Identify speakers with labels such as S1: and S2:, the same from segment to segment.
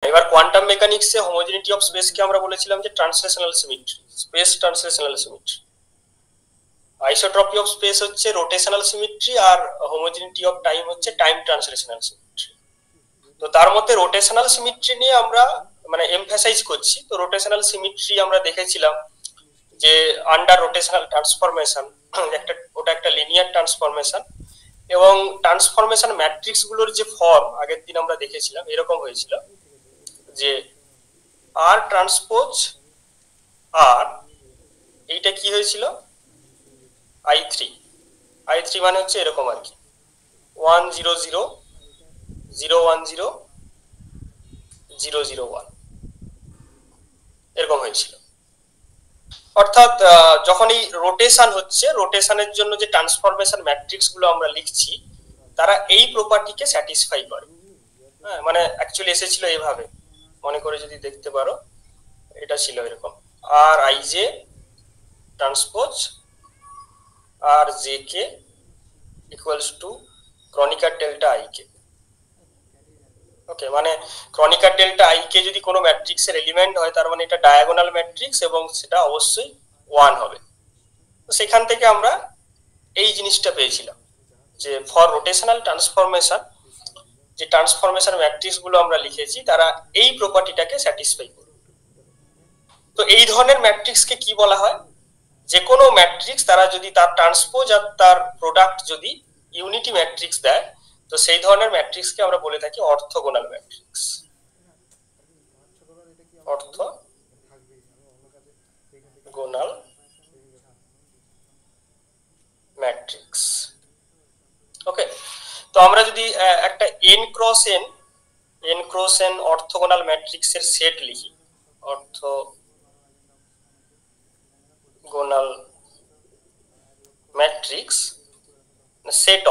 S1: এবার কোয়ান্টাম মেকানিক্সে homogeneity of স্পেসকে আমরা বলেছিলাম যে translational symmetry, space translational symmetry. Isotropy of space হচ্ছে রোটেশনাল সিমেট্রি, আর হোমোজেনিটি অফ টাইম হচ্ছে টাইম ট্রান্সলেশনাল সিমেট্রি। তো তার মধ্যে রোটেশনাল সিমেট্রি নিয়ে আমরা মানে এমফাসাইজ করছি। তো রোটেশনাল সিমেট্রি আমরা দেখেছিলাম যে আন্ডার রোটেশনাল ট্রান্সফরমেশন, ওটা একটা লিনিয়ার ট্রান্সফরমেশন, এবং ট্রান্সফরমেশন ম্যাট্রিক্স গুলোর যে ফর্ম আগের দিন আমরা দেখেছিলাম এরকম হয়েছিল যে আর ট্রান্সপোজ আর, এইটা কি হয়েছিল i3 মানে হচ্ছে এরকম আর কি 100010001 এরকম হয়েছিল। অর্থাৎ যখন এই রোটেশন হচ্ছে, রোটেশনের জন্য যে ট্রান্সফরমেশন ম্যাট্রিক্স গুলো আমরা লিখছি তারা এই প্রপার্টিকে স্যাটিসফাই করে। হ্যাঁ, মানে অ্যাকচুয়ালি এসেছিল এইভাবে, মনে করে যদি দেখতে পারো এটা ছিল এরকম R I J transpose R J K equals to Kronecker delta I K. Okay, মানে ক্রনিকার ডেল্টা আই কে যদি কোনো ম্যাট্রিক্সের এলিমেন্ট হয় তার মানে এটা ডায়াগোনাল ম্যাট্রিক্স এবং সেটা অবশ্যই 1 হবে। তো সেখান থেকে আমরা এই জিনিসটা পেয়েছিলাম যে ফর রোটেশনাল ট্রান্সফরমেশন যে ট্রান্সফরমেশন ম্যাট্রিক্স গুলো আমরা লিখেছি তারা এই প্রপার্টিটাকে স্যাটিসফাই করবে। তো এই ধরনের ম্যাট্রিক্সকে কি বলা হয়? যে কোনো ম্যাট্রিক্স তারা যদি তার ট্রান্সপোজ আর তার প্রোডাক্ট যদি ইউনিটি ম্যাট্রিক্স দেয়, তো সেই ধরনের ম্যাট্রিক্সকে আমরা বলে থাকি orthogonal matrix. Orthogonal matrix. Okay, তো আমরা যদি একটা n ক্রস n অর্থোগোনাল ম্যাট্রিক্সের সেট লিখি, orthogonal matrix set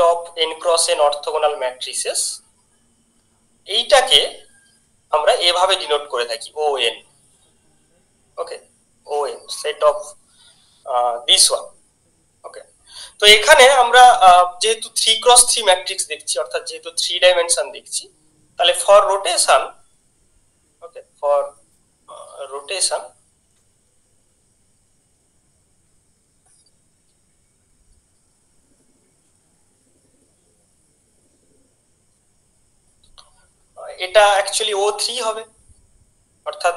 S1: of n cross n orthogonal matrices, এইটাকে আমরা এভাবে ডিনোট করে থাকি ON। Okay, ON set of this one. Okay, তো এখানে আমরা যেহেতু 3x3 ম্যাট্রিক্স দেখছি, অর্থাৎ যেহেতু 3 ডাইমেনশন দেখছি, তাহলে for rotation, okay, for rotation এটা অ্যাকচুয়ালি O3 হবে, অর্থাৎ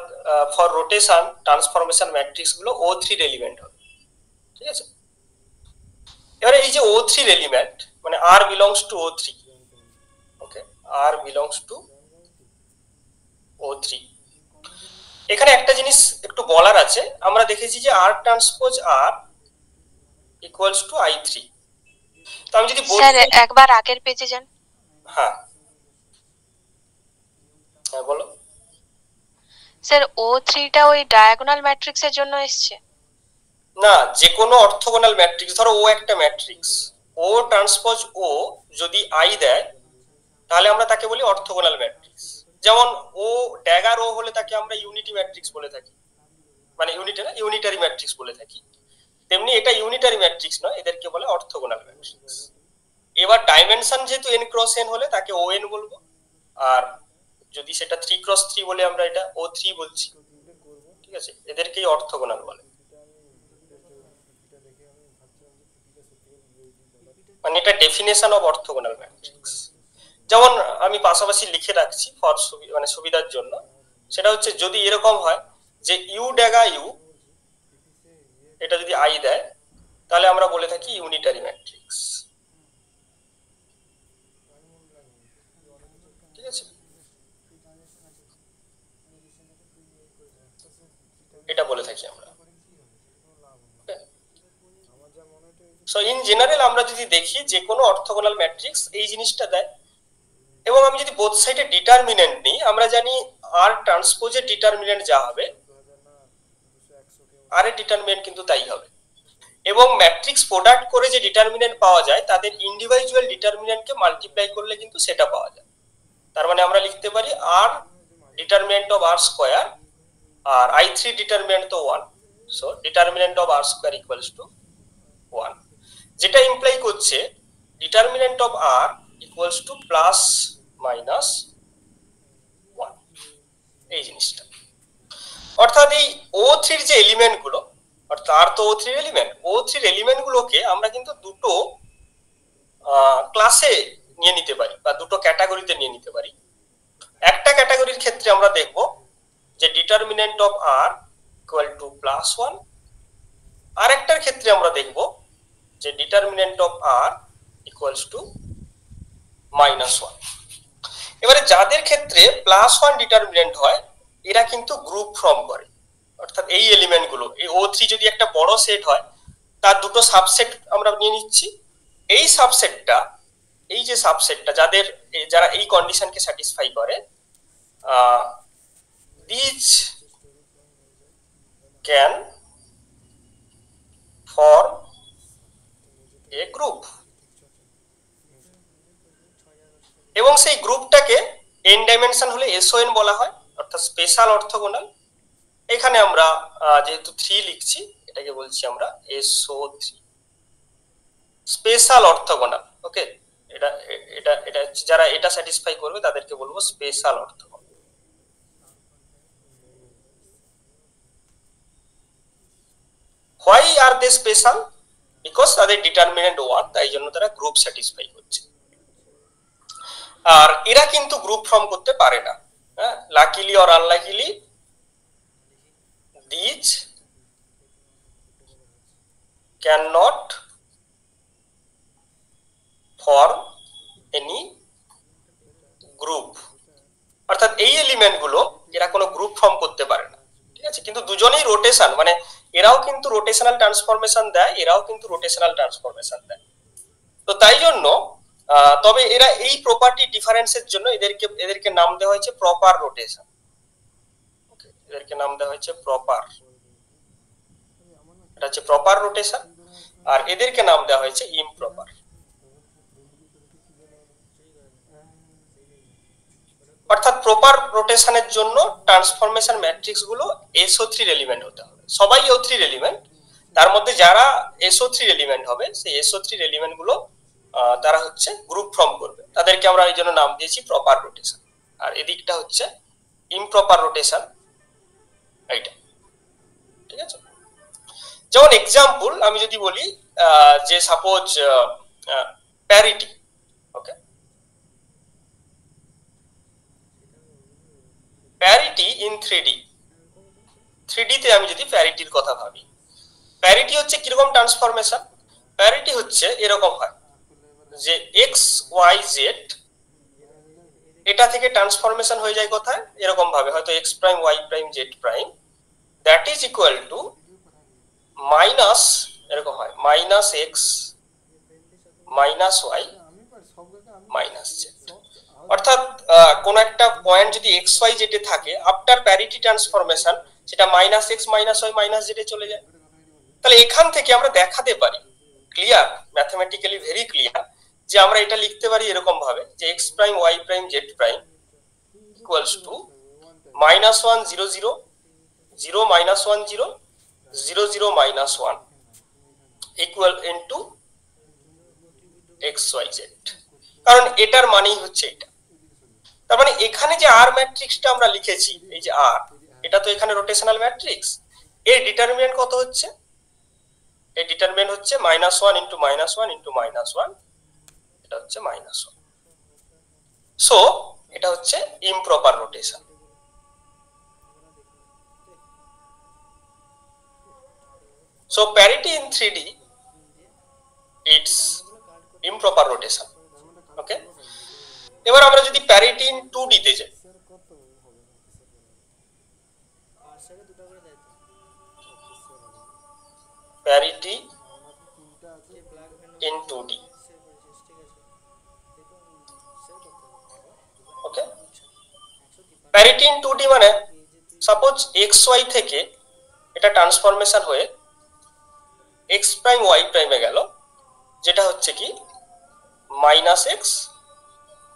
S1: ফর রোটেশন ট্রান্সফরমেশন ম্যাট্রিক্স গুলো O3 এলিমেন্ট হবে। ঠিক আছে, এবারে এই যে O3 এলিমেন্ট মানে R belongs to O3, okay, R belongs to O3। এখানে একটা জিনিস একটু বলার আছে, আমরা দেখেছি যে R transpose R equals to I3। তো আমি যদি
S2: স্যার একবার আগের পেজে যান।
S1: হ্যাঁ হ্যাঁ বলো।
S2: স্যার O3 টা ওই ডায়াগোনাল ম্যাট্রিক্সের জন্য এসেছে
S1: না, যে কোনো অর্থোগোনাল ম্যাট্রিক্স, ধরো ও একটা ম্যাট্রিক্স, ও ট্রান্সপোজ ও যদি আই দেয় তাহলে আমরা তাকে বলি অর্থোগোনাল ম্যাট্রিক্স। যেমন ও ড্যাগার ও হলে তাকে আমরা ইউনিটি ম্যাট্রিক্স বলে থাকি, মানে ইউনিটারি ম্যাট্রিক্স বলে থাকি। তেমনি এটা ইউনিটারি ম্যাট্রিক্স নয়, এদেরকে বলে অর্থোগোনাল ম্যাট্রিক্স। এবার ডাইমেনশন যেহেতু n ক্রস n হলে তাকে ON বলবো, আর যদি সেটা 3x3 বলে আমরা এটা O3 বলছি। ঠিক আছে, এদেরকেই অর্থোগোনাল বলে। মানে এটা ডেফিনেশন অফ অর্থোগোনাল ম্যাট্রিক্স। যেমন আমি পাশাপাশি লিখে রাখছি ফর মানে সুবিধার জন্য, সেটা হচ্ছে যদি এরকম হয় যে ইউ ড্যাগা ইউ এটা যদি আই দেয় তাহলে আমরা বলে থাকি ইউনিটারি ম্যাট্রিক্স। ঠিক আছে, এটা বলে থাকি আমরা। সো ইন জেনারেল আমরা যদি দেখি যে কোনো অর্থোগোনাল ম্যাট্রিক্স এই জিনিসটা দেয়। এবং আমি যদি বোথ সাইডে ডিটারমিনেন্ট নিই, আমরা জানি আর ট্রান্সপোজের ডিটারমিনেন্ট যা হবে আর এর ডিটারমিনেন্ট কিন্তু তাই হবে। এবং ম্যাট্রিক্স প্রোডাক্ট করে যে ডিটারমিনেন্ট পাওয়া যায় তাদের ইন্ডিভিজুয়াল ডিটারমিনেন্টকে মাল্টিপ্লাই করলে কিন্তু সেটা পাওয়া যায়। তার মানে আমরা লিখতে পারি আর ডিটারমিনেন্ট অফ আর স্কয়ার আর I3 ডিটারমিনেন্ট তো 1, so determinant of R square equals to 1, যেটা ইমপ্লাই করছে determinant of R equals to plus minus 1, এই জিনিসটা। অর্থাৎ এই O3 এর যে এলিমেন্ট গুলো, অর্থাৎ আর তো O3 এর এলিমেন্ট, O3 এর এলিমেন্ট গুলোকে আমরা কিন্তু দুটো ক্লাসে নিয়ে নিতে পারি বা দুটো ক্যাটাগরিতে নিয়ে নিতে পারি। একটা ক্যাটাগরির ক্ষেত্রে আমরা দেখব যে determinant of R equal to +1, আর একটার ক্ষেত্রে আমরা দেখব যে determinant of R equals to -1। এবারে যাদের ক্ষেত্রে +1 ডিটারমিনেন্ট হয় এরা কিন্তু গ্রুপ ফর্ম করে, অর্থাৎ এই এলিমেন্ট গুলো, এই O3 যদি একটা বড় সেট হয় তার দুটো সাবসেট আমরা নিয়ে নিচ্ছি। এই সাবসেটটা, এই যে সাবসেটটা যারা এই কন্ডিশনকে স্যাটিসফাই করে, these can form a group, এবং সেই গ্রুপটাকে n ডাইমেনশন হলে SON বলা হয়, অর্থাৎ স্পেশাল অর্থোগোনাল। এখানে আমরা যেহেতু 3 লিখছি এটাকে বলছি আমরা SO3, স্পেশাল অর্থোগোনাল। ওকে, এটা এটা এটা যারা এটা স্যাটিসফাই করবে তাদেরকে বলবো special orthogonal. Why are they special? Because তাদের ডিটারমিনেন্ট 1, তাই জন্য তারা গ্রুপ স্যাটিসফাই করছে। আর এরা কিন্তু গ্রুপ ফর্ম করতে পারে না, হ্যাঁ, luckily or unluckily these cannot form any group, অর্থাৎ এই এলিমেন্ট গুলো এরা কোনো গ্রুপ ফর্ম করতে পারে না, ঠিক আছে। কিন্তু দুজনেই রোটেশন, মানে এরাও কিন্তু রোটেশনাল ট্রান্সফরমেশন দেয়, এরাও কিন্তু রোটেশনাল ট্রান্সফরমেশন দেয়। তো তাই জন্য তবে এরা এই প্রপার্টি ডিফারেন্সের জন্য এদেরকে নাম দেওয়া হয়েছে প্রপার রোটেশন। ওকে, এদেরকে নাম দেওয়া হয়েছে প্রপার, এটা হচ্ছে প্রপার রোটেশন, আর এদেরকে নাম দেওয়া হয়েছে ইমপ্রপার। অর্থাৎ প্রপার রোটেশনের জন্য ট্রান্সফরমেশন ম্যাট্রিক্স গুলো SO3 এলিমেন্ট হতে হবে, সবাই O3 এলিমেন্ট, তার মধ্যে যারা SO3 এলিমেন্ট হবে সেই SO3 এলিমেন্ট গুলো তারা হচ্ছে গ্রুপ ফর্ম করবে, তাদেরকে আমরা এই জন্য নাম দিয়েছি প্রপার রোটেশন। আর এদিকটা হচ্ছে ইমপ্রপার রোটেশন, এইটা, ঠিক আছে। যেমন এক্সাম্পল আমি যদি বলি যে suppose parity, okay, parity in 3D তে আমি যদি প্যারিটির কথা ভাবি, প্যারিটি হচ্ছে কিরকম ট্রান্সফরমেশন? প্যারিটি হচ্ছে এরকম হয় যে XYZ এটা থেকে ট্রান্সফরমেশন হয়ে যায় কোথায়, এরকম ভাবে, হয়তো X prime Y prime Z prime that is equal two minus, এরকম হয় -X -Y -Z। অর্থাৎ কোন একটা পয়েন্ট যদি XYZ এ থাকে, আফটার প্যারিটি ট্রান্সফরমেশন সেটা -X -Y -Z এ চলে যায়। তাহলে এখান থেকে আমরা দেখাতে পারি, ক্লিয়ার, ম্যাথমেটিক্যালি ভেরি ক্লিয়ার, যে আমরা এটা লিখতে পারি এরকম ভাবে যে X prime Y prime Z prime equals to -1 0 0 0 -1 0 0 0 -1 equal into XYZ, কারণ এটার মানেই হচ্ছে এটা। তার মানে এখানে যে আর ম্যাট্রিক্সটা আমরা লিখেছি, এই যে আর, এটা তো এখানে রোটেশনাল ম্যাট্রিক্স, এর ডিটারমিনেন্ট কত হচ্ছে? এই ডিটারমিনেন্ট হচ্ছে -1 ইনটু -1 ইনটু -1, এটা হচ্ছে -1। সো এটা হচ্ছে improper rotation. So parity in 3D it's improper rotation. Okay, এবার আমরা যদি প্যারিটি ইন 2D তে যাই, parity in 2D, okay, parity in 2D মানে সাপোজ XY থেকে এটা ট্রান্সফরমেশন হয়ে X প্রাইম Y প্রাইমে গেল, যেটা হচ্ছে কি -X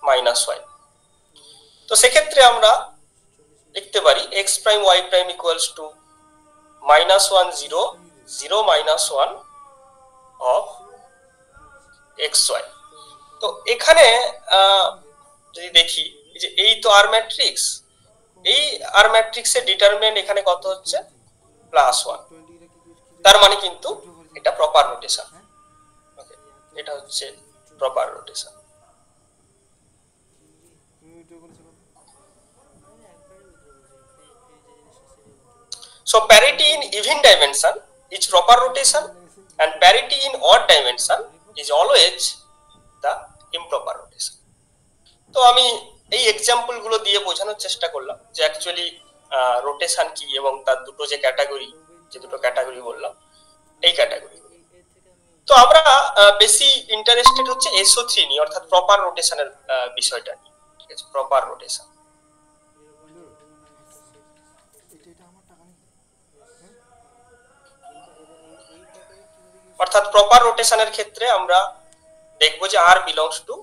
S1: -Y। তো সেক্ষেত্রে আমরা লিখতে পারি X prime Y prime equals to -1 0 0 -1 of XY। তো এখানে যদি দেখি যে এই তো আর ম্যাট্রিক্স, এই আর ম্যাট্রিক্সের ডিটারমিনেন্ট এখানে কত হচ্ছে +1, তার মানে কিন্তু এটা প্রপার রোটেশন। ওকে, এটা হচ্ছে proper rotation. So parity in even dimension is proper rotation and parity in odd dimension is always the improper rotation. তো আমি এই এক্সাম্পল গুলো দিয়ে বোঝানোর চেষ্টা করলাম যে অ্যাকচুয়ালি রোটেশন কি এবং তার দুটো যে ক্যাটাগরি, যে দুটো ক্যাটাগরি বললাম, এই ক্যাটাগরি। তো আমরা বেশি ইন্টারেস্টেড হচ্ছে SO3 নিয়ে, অর্থাৎ প্রপার রোটেশনের বিষয়টা নিয়ে। ঠিক আছে, প্রপার রোটেশন। অর্থাৎ প্রপার রোটেশনের ক্ষেত্রে আমরা দেখবো যে R belongs to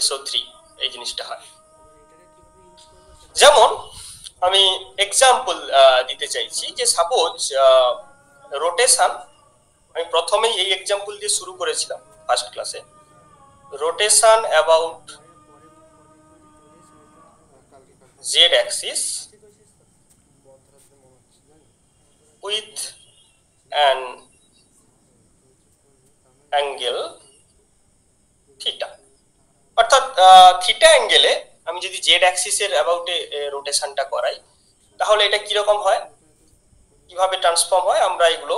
S1: SO3, এই জিনিসটা হয়। যেমন আমি এক্সাম্পল দিতে চাইছি যে সাপোজ রোটেশন, আমি প্রথমেই এই এক্সাম্পল দিয়ে শুরু করেছিলাম ফার্স্ট ক্লাসে, rotation about z axis with an angle theta। অর্থাৎ থিটা অ্যাঙ্গেলে আমি যদি জেড অ্যাক্সিসের অ্যাবাউটে রোটেশনটা করাই তাহলে এটা কি রকম হয়, কিভাবে ট্রান্সফর্ম হয়, আমরা এগুলো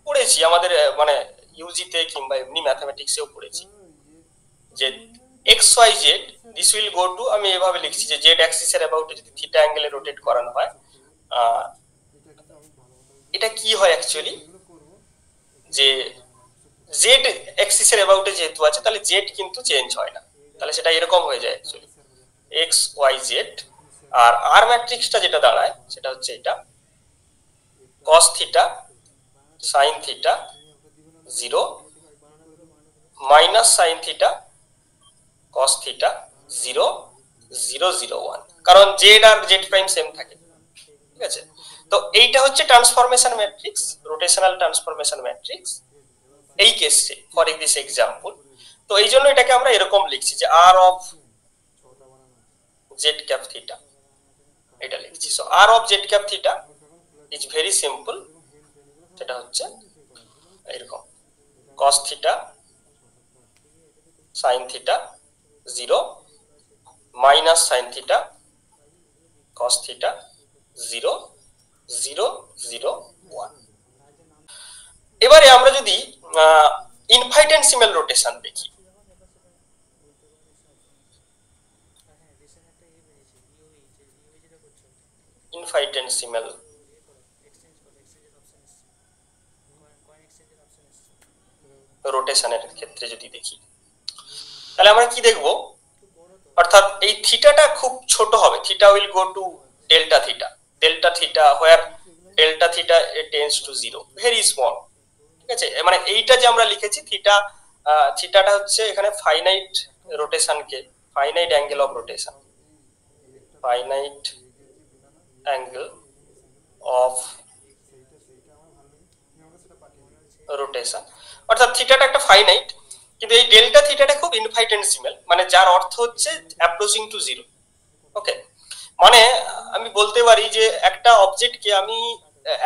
S1: পড়েছি আমাদের মানে ইউজিতে কিংবা এমনি ম্যাথমেটিক্সেও পড়েছি যে X Y Z this will go to, আমি এভাবে লিখছি যে জেড অ্যাক্সিসের অ্যাবাউটে যদি থিটা অ্যাঙ্গেলে রোটেট করানো হয়, এটা কি হয় অ্যাকচুয়ালি, যে জেড অ্যাক্সিসের অ্যাবাউটে যেহেতু আছে তাহলে জেড কিন্তু চেঞ্জ হয় না, তাহলে সেটা এরকম হয়ে যায় অ্যাকচুয়ালি এক্স ওয়াই জেড। আর আর ম্যাট্রিক্সটা যেটা দাঁড়ায় সেটা হচ্ছে এটা cos theta sin theta 0 minus sin theta cos theta 0 0 0 1, কারণ জেড আর জেড প্রাইম সেম থাকে। ঠিক আছে, তো এইটা হচ্ছে transformation matrix, rotational transformation matrix এই কেসে ফর দিস এক্সাম্পল। তো এই জন্য এটাকে আমরা এরকম লিখছি যে R of Z cap theta, এটা লিখছি। So R of Z cap theta is very simple, সেটা হচ্ছে এরকম cos theta sin theta 0 minus sin theta cos theta 0 0 0 1। এবারে আমরা যদি ইনফাইটেন্সিমাল রোটেশন দেখি, ইনফাইটেন্সিমাল রোটেশনের ক্ষেত্রে যদি দেখি তাহলে আমরা কি দেখব, অর্থাৎ এই থিটাটা খুব ছোট হবে, theta will go to delta theta, delta theta where delta theta tends to 0, very small. ঠিক আছে, মানে এইটা যে আমরা লিখেছি থিটা, থিটাটা হচ্ছে এখানে ফাইনাইট রোটেশনকে, finite angle of rotation, finite angle of rotation, অর্থাৎ থিটাটা একটা ফাইনাইট, কিন্তু এই ডেল্টা থিটাটা খুব ইনফাইটেন্সিমাল, মানে যার অর্থ হচ্ছে অ্যাপ্রোচিং টু 0। ওকে, মানে আমি বলতে পারি যে একটা অবজেক্টকে আমি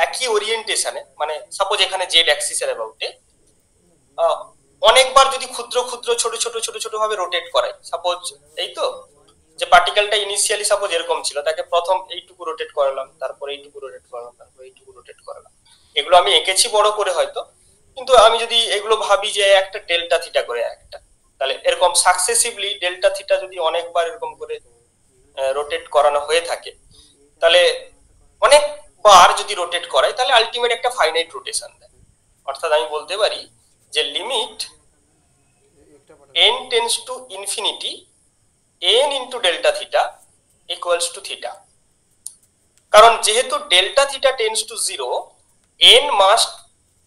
S1: একই ওরিয়েন্টেশনে, মানে সাপোজ এখানে জেড অ্যাক্সিসের অ্যাবাউটে অনেকবার যদি ক্ষুদ্র ক্ষুদ্র ছোট ছোট ছোট ছোট ভাবে রোটেট করাই, সাপোজ এই তো যে পার্টিকেলটা ইনিশিয়ালি সাপোজ এরকম ছিল, তাকে প্রথম এইটুকু রোটেট করালাম, তারপর এইটুকু রোটেট করালাম, তারপর এইটুকু রোটেট করালাম, এগুলো আমি এঁকেছি বড় করে হয়তো, কিন্তু আমি যদি এগুলো ভাবি যে একটা ডেল্টা থিটা করে একটা, তাহলে এরকম সাকসেসিভলি ডেল্টা থিটা যদি অনেকবার এরকম করে রোটেট করানো হয়ে থাকে, তাহলে অনেকবার যদি রোটেট করাই তাহলে আলটিমেট একটা ফাইনাইট রোটেশন দেয়। অর্থাৎ আমি বলতে পারি যে limit n tends to infinity n into delta theta equals to theta, কারণ যেহেতু delta theta tends to 0 n must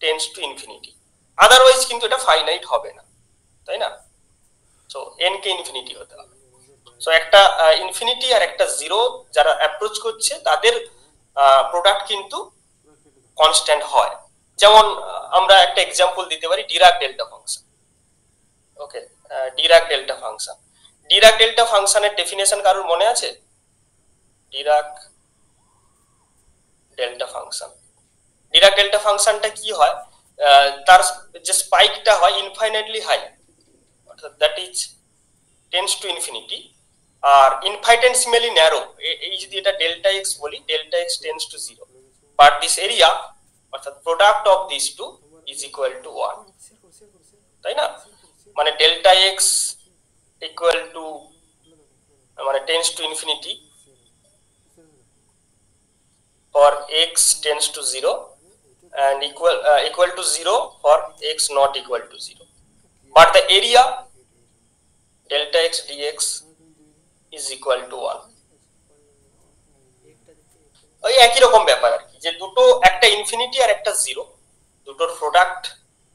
S1: tends to infinity, otherwise কিন্তু এটা ফাইনাইট হবে না, তাই না? সো n কে ইনফিনিটি হতে হবে। সো একটা ইনফিনিটি আর একটা 0 যারা অ্যাপ্রোচ করছে তাদের প্রোডাক্ট কিন্তু কনস্ট্যান্ট হয়। যেমন আমরা একটা এক্সাম্পল দিতে পারি Dirac delta function. Okay, Dirac delta function. Dirac delta ফাংশনের ডেফিনেশন কারোর মনে আছে? Dirac delta function, Dirac delta ফাংশনটা কি হয়, তার যে স্পাইকটা হয় ইনফাইনাইটলি হাই, অর্থাৎ that is tends to infinity, আর ইনফাইনিটেসিমালি ন্যারো। এই যদি এটা ডেল্টা এক্স বলি, delta x tends to 0, but this area অর্থাৎ product of this two is equal to 1, তাই না? মানে ডেল্টা এক্স ইকুয়াল টু মানে tends to infinity for x tends to 0 and equal to 0 for x not equal to 0, but the area delta x dx is equal to 1. ওই একই রকম ব্যাপার আর কি, যে দুটো একটা ইনফিনিটি আর একটা 0, দুটোর প্রোডাক্ট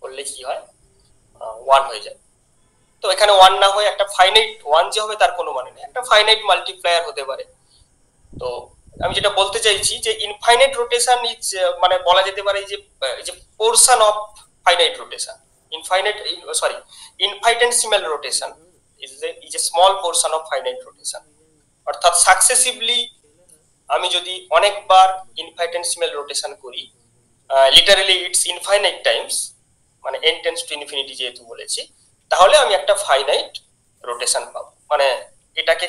S1: করলে কি হয় 1 হয়ে যায়। তো এখানে 1 না হয়ে একটা ফাইনাইট 1 যে হবে তার কোনো মানে নেই, একটা ফাইনাইট মাল্টিপ্লায়ার হতে পারে। তো আমি যেটা বলতে চাইছি যে ইনফাইনাইট রোটেশন ইজ মানে বলা যেতে পারে যে portion of finite rotation, infinitesimal rotation is a small portion of finite rotation. অর্থাৎ সাকসেসিভলি আমি যদি অনেকবার ইনফাইনিটেসিমাল রোটেশন করি, লিটারালি ইটস ইনফাইনাইট টাইমস, মানে n টেন্ডস টু ইনফিনিটি যেহেতু বলেছি, তাহলে আমি একটা ফাইনাইট রোটেশন পাবো। মানে এটাকে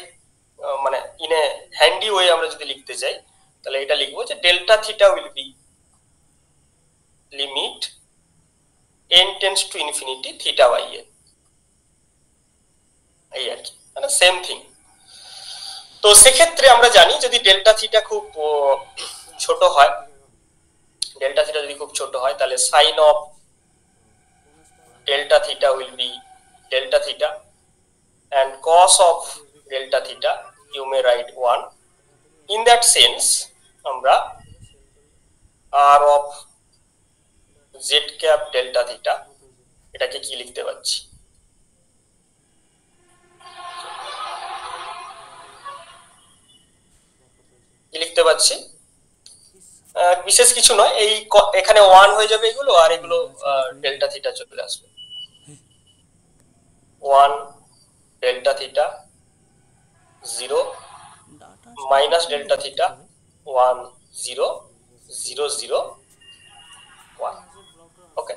S1: মানে ইন এ হ্যান্ডি ওয়ে আমরা যদি লিখতে চাই, তাহলে এটা লিখবো যে delta theta will be limit n tends to infinity theta by n, এই আর কি, মানে সেম থিং। তো সেক্ষেত্রে আমরা জানি যদি ডেল্টা থিটা খুব ছোট হয়, ডেল্টা থিটা যদি খুব ছোট হয়, তাহলে sine of delta theta will be delta theta, and cos of delta theta you may write 1. In that sense আমরা r of z cap delta theta এটাকে কি লিখতে পাচ্ছি, কি লিখতে পাচ্ছি, বিশেষ কিছু নয়, এই এখানে 1 হয়ে যাবে এগুলো, আর এগুলো ডেল্টা থিটা চলে আসবে, 1 delta theta 0 minus delta theta 1 0 0 0 1. ওকে,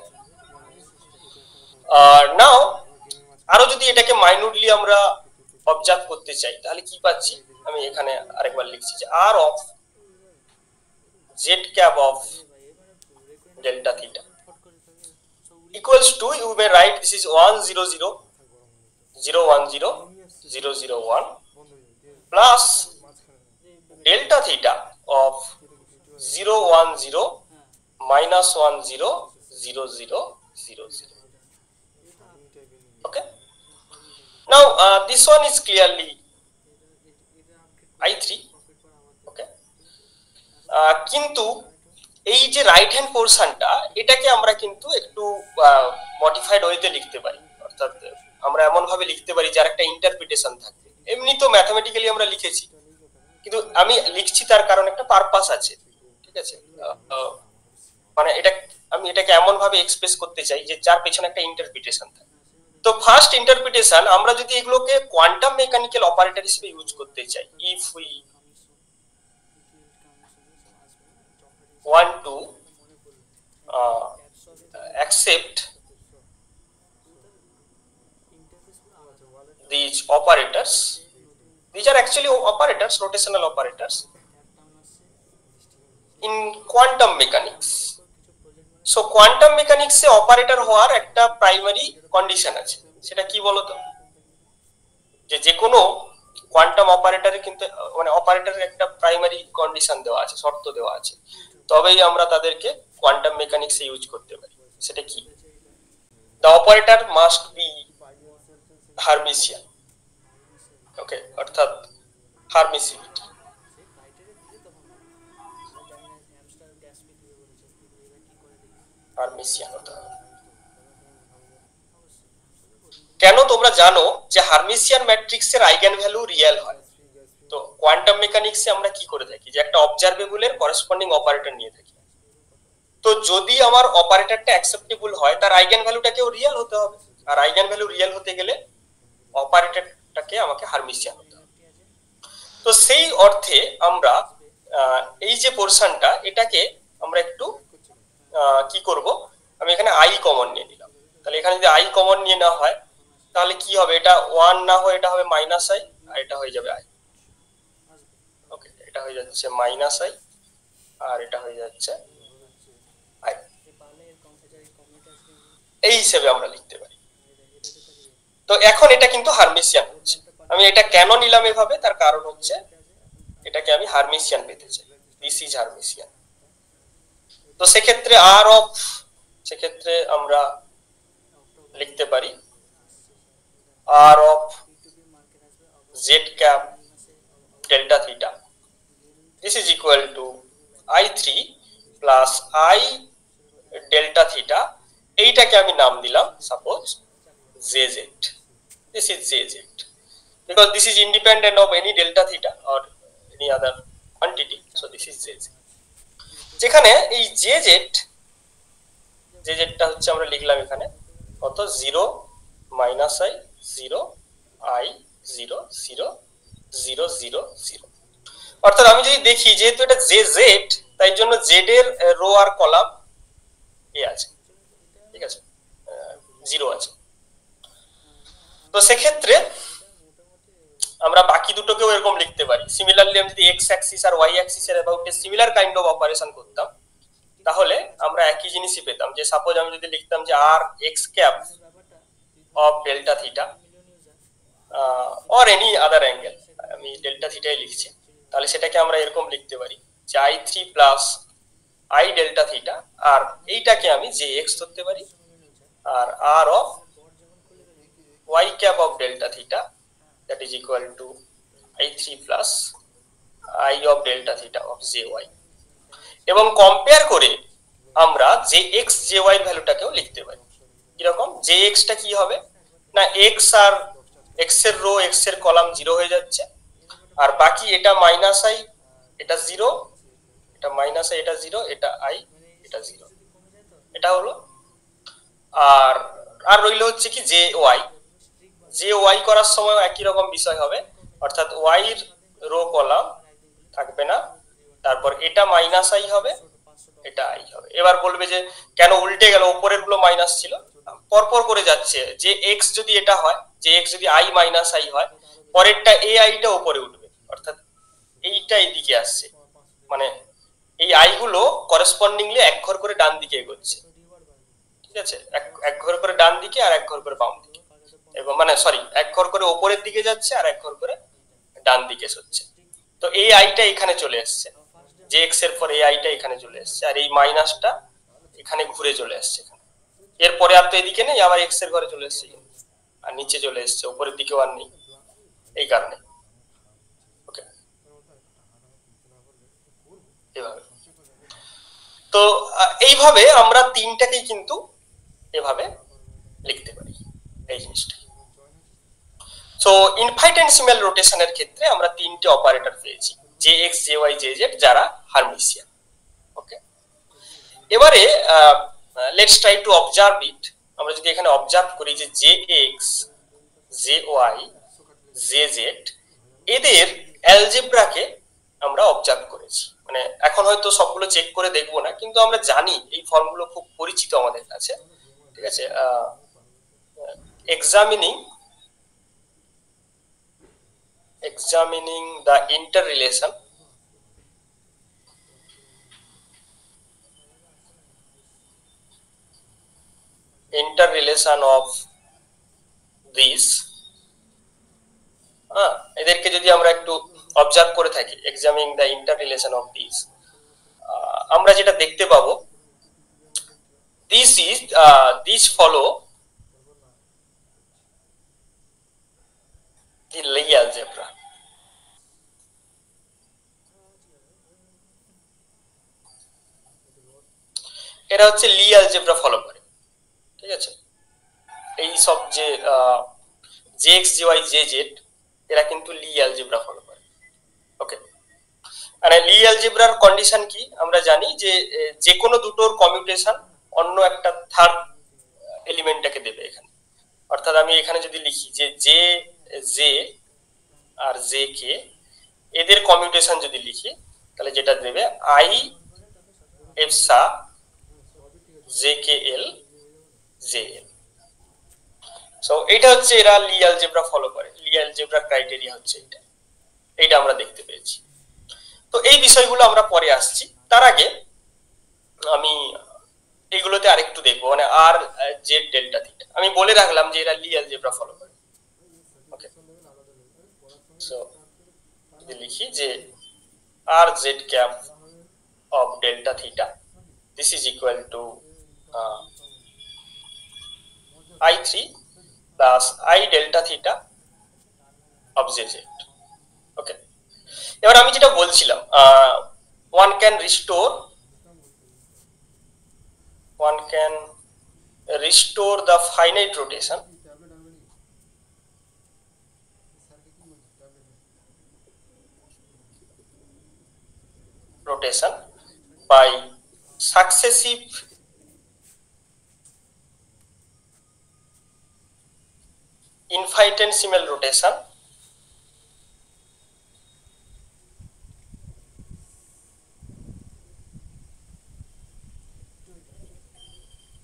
S1: নাও আরো যদি এটাকে মাইনুটলি আমরা অবজার্ভ করতে চাই, তাহলে কি পাচ্ছি, আমি এখানে আরেকবার লিখছি যে r of z cap of delta theta equals to, you may write this is 1 0 0 0 1 0 0 0 1 plus delta theta of 0 1 0 minus 1 0 0 0 0 0. Okay, now this one is clearly I3. Okay, কিন্তু এই যে রাইট হ্যান্ড পোরশনটা, এটাকে আমরা কিন্তু একটু মডিফাইড ওয়েতে লিখতে পারি, অর্থাৎ আমরা এমন ভাবে লিখতে পারি যার একটা ইন্টারপ্রিটেশন থাকবে। এমনি তো ম্যাথমেটিক্যালি আমরা লিখেছি, কিন্তু আমি লিখছি তার কারণ একটা পারপাস আছে, ঠিক আছে? মানে এটা আমি এটাকে এমন ভাবে এক্সপ্রেস করতে চাই যে যার পেছনে একটা ইন্টারপ্রিটেশন থাকে। তো ফার্স্ট ইন্টারপ্রিটেশন, আমরা যদি এগুলোকে কোয়ান্টাম মেকানিক্যাল অপারেটর হিসেবে ইউজ করতে চাই, if we want to accept these operators, these are actually operators, rotational operators in quantum mechanics. So quantum mechanics A operator হওয়ার একটা প্রাইমারি কন্ডিশন আছে, সেটা কি বলতো, যে কোনো কোয়ান্টাম অপারেটরে কিন্তু মানে অপারেটরের একটা প্রাইমারি কন্ডিশন দেওয়া আছে, শর্ত দেওয়া আছে, তবেই আমরা তাদেরকে কোয়ান্টাম মেকানিক্স এ ইউজ করতে পারি। সেটা কি, the operator must be Hermitian. ওকে, অর্থাৎ হারমিসিভিটি। হারমিসিয়ান হতে হবে। কেন, তোমরা জানো যে হারমিসিয়ান ম্যাট্রিক্সের আইগেন ভ্যালু রিয়েল হয়। তো কোয়ান্টাম মেকানিক্সে আমরা কি করে থাকি, যে একটা অবজারভেবলের করেসপন্ডিং অপারেটর নিয়ে থাকি। তো যদি আমার অপারেটরটা অ্যাকসেপ্টেবল হয়, তার আইগেন ভ্যালুটাকেও রিয়েল হতে হবে। আর আইগেন ভ্যালু রিয়েল হতে গেলে অপারেটরটাকে আমাকে হারমিসিয়ান হতে হবে। তো সেই অর্থে আমরা এই যে পোরশনটা এটাকে আমরা একটু কি করব, আমি এখানে আই কমন নিয়ে নিলাম। তাহলে এখানে যদি আই কমন নিয়ে না হয় তাহলে কি হবে, এটা 1 না হয় এটা হবে মাইনাস আই, আর এটা হয়ে যাবে আই। ওকে, এটা হয়ে যাচ্ছে মাইনাস আই আর এটা হয়ে যাচ্ছে আই। এই হিসেবে আমরা লিখতে পারি। তো এখন এটা কিন্তু হারমিসিয়ান হচ্ছে। আমি এটা কেন নিলাম এভাবে, তার কারণ হচ্ছে এটাকে আমি হারমিসিয়ান পেতে চাই। This is Hermitian. তো সেক্ষেত্রে আর অফ, সেক্ষেত্রে আমরা লিখতে পারি R of Z cap delta theta this is equal to i3 plus I delta theta, এইটাকে আমি নাম দিলাম suppose jz. This is jz because this is independent of any delta theta or any other quantity, so this is jz. যেখানে এই jz টা হচ্ছে আমরা লিখলাম এখানে কত 0 মাইনাস i 0 i 0 0 0 0 0। অর্থাৎ আমি যদি দেখি যেহেতু এটা jz তাই জন্য z এর রো আর কলাম এ আছে, ঠিক আছে, 0 আছে। তো সেক্ষেত্রে আমরা বাকি দুটোকেও এরকম লিখতে পারি। সিমিলারলি আমি যদি এক্স অ্যাক্সিস আর ওয়াই অ্যাক্সিস এর about a similar kind of operation করতাম তাহলে আমরা একই জিনিসই পেতাম। যে সাপোজ আমি যদি লিখতাম যে R X cap of delta theta or any other angle, আমি ডেল্টা থিটাই লিখছি, তাহলে সেটাকে আমরা এরকম লিখতে পারি যে i3 plus I delta theta, আর এইটাকে আমি যে এক্স ধরতে পারি, আর R of y cap of delta theta that is equal to i3 plus i of delta theta of jy, এবং কম্পেয়ার করে আমরা jx jy এর ভ্যালুটাকেও লিখতে পারি। কিরকম, jx টা কি হবে না, x আর x এর রো x এর কলাম 0 হয়ে যাচ্ছে, আর বাকি এটা মাইনাস i এটা 0, এটা মাইনাস i এটা 0, এটা i এটা 0, এটা হলো। আর আর রইল হচ্ছে কি যে ওয়াই করার সময় একই রকম বিষয় হবে, অর্থাৎ ওয়াই এর রো কলাম থাকবে না, তারপর এটা মাইনাস আই হবে এটা আই হবে। এবার বলবে যে কেন উল্টে গেল, উপরের গুলো মাইনাস ছিল, পরপর করে যাচ্ছে। যে এক্স যদি এটা হয়, যে এক্স যদি আই মাইনাস আই হয়, পরেরটা এ আইটা উপরে উঠবে, অর্থাৎ এইটা এইদিকে আসছে, মানে এই আই গুলো করেসপন্ডিংলি এক ঘর করে ডান দিকে এগোচ্ছে, ঠিক আছে, এক ঘর করে ডান দিকে আর এক ঘর করে বাম দিকে, এবং মানে সরি এক ঘর করে উপরের দিকে যাচ্ছে আর এক ঘর করে ডান দিকে সরছে। তো এই আইটা এখানে চলে আসছে, যে এক্স এর পরে এই আইটা এখানে চলে আসছে, আর এই মাইনাসটা এখানে ঘুরে চলে আসছে এখানে। এরপরে আর তো এদিকে নেই, আবার এক্স এর ঘরে চলে আসছে আর নিচে চলে আসছে, উপরের দিকেও আর নেই, এই কারণে। ওকে, এভাবে। তো এইভাবে আমরা তিনটাকেই কিন্তু এভাবে লিখতে পারি এই জিনিসটা। সো ইনফাইনাইটেসিমাল রোটেশনের ক্ষেত্রে আমরা তিনটে অপারেটর পেয়েছি, jx jy jz, যারা হারমিসিয়ান। ওকে, এবারে লেটস ট্রাই টু অবজার্ভ ইট। আমরা যদি এখানে অবজার্ভ করি যে jx jy jz এদের অ্যালজেব্রাকে আমরা অবজার্ভ করেছি। মানে এখন হয়তো সবগুলো চেক করে দেখবো না, কিন্তু আমরা জানি এই ফর্মগুলো খুব পরিচিত আমাদের কাছে, ঠিক আছে। examining the interrelation of these, এদেরকে যদি আমরা একটু অবজার্ভ করে থাকি, examining the interrelation of these, আমরা যেটা দেখতে পাবো these follow the Lie algebra. এরা হচ্ছে লি অ্যালজেব্রা ফলো করে, ঠিক আছে। এই সব যে jx jy jz এরা কিন্তু লি অ্যালজেব্রা ফলো করে। ওকে, মানে লি অ্যালজেব্রার কন্ডিশন কি আমরা জানি, যে যে কোনো দুটোর কমিউটেশন অন্য একটা থার্ড এলিমেন্টটাকে দেবে এখানে। আমি এখানে যদি লিখি যে জে জে আর জে কে এদের কমিউটেশন যদি লিখি তাহলে যেটা দেবে আই এফসা J K L J L. So এটা হচ্ছে এরা লি অ্যালজেব্রা ফলো করে, লি অ্যালজেব্রা ক্রাইটেরিয়া হচ্ছে এটা, এইটা আমরা দেখতে পেয়েছি। তো এই বিষয়গুলো আমরা পরে আসছি, তার আগে আমি এইগুলোতে আরেকটু দেখবো, মানে আর জেড ডেল্টা থিটা আমি বলে রাখলাম যে এরা লি অ্যালজেব্রা ফলো করে। ওকে, সো যদি লিখি যে R Z cap of delta theta this is equal to I3 plus I delta theta of JZ. Okay, এবার আমি যেটা বলছিলাম one can restore the finite rotation by successive infinitesimal rotation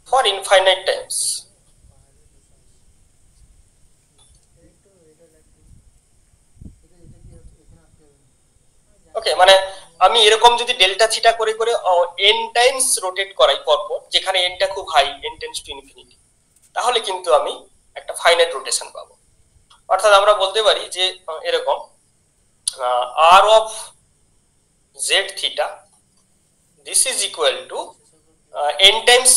S1: for infinite times. ওকে, মানে আমি এরকম যদি delta theta করে করে n টাইমস রোটেট করাই পরপর, যেখানে n টা খুব high, n tends to infinity, তাহলে কিন্তু আমি একটা ফাইনাইট রোটেশন পাবো। অর্থাৎ আমরা বলতে পারি যে এরকম r of z theta this is equal to n Times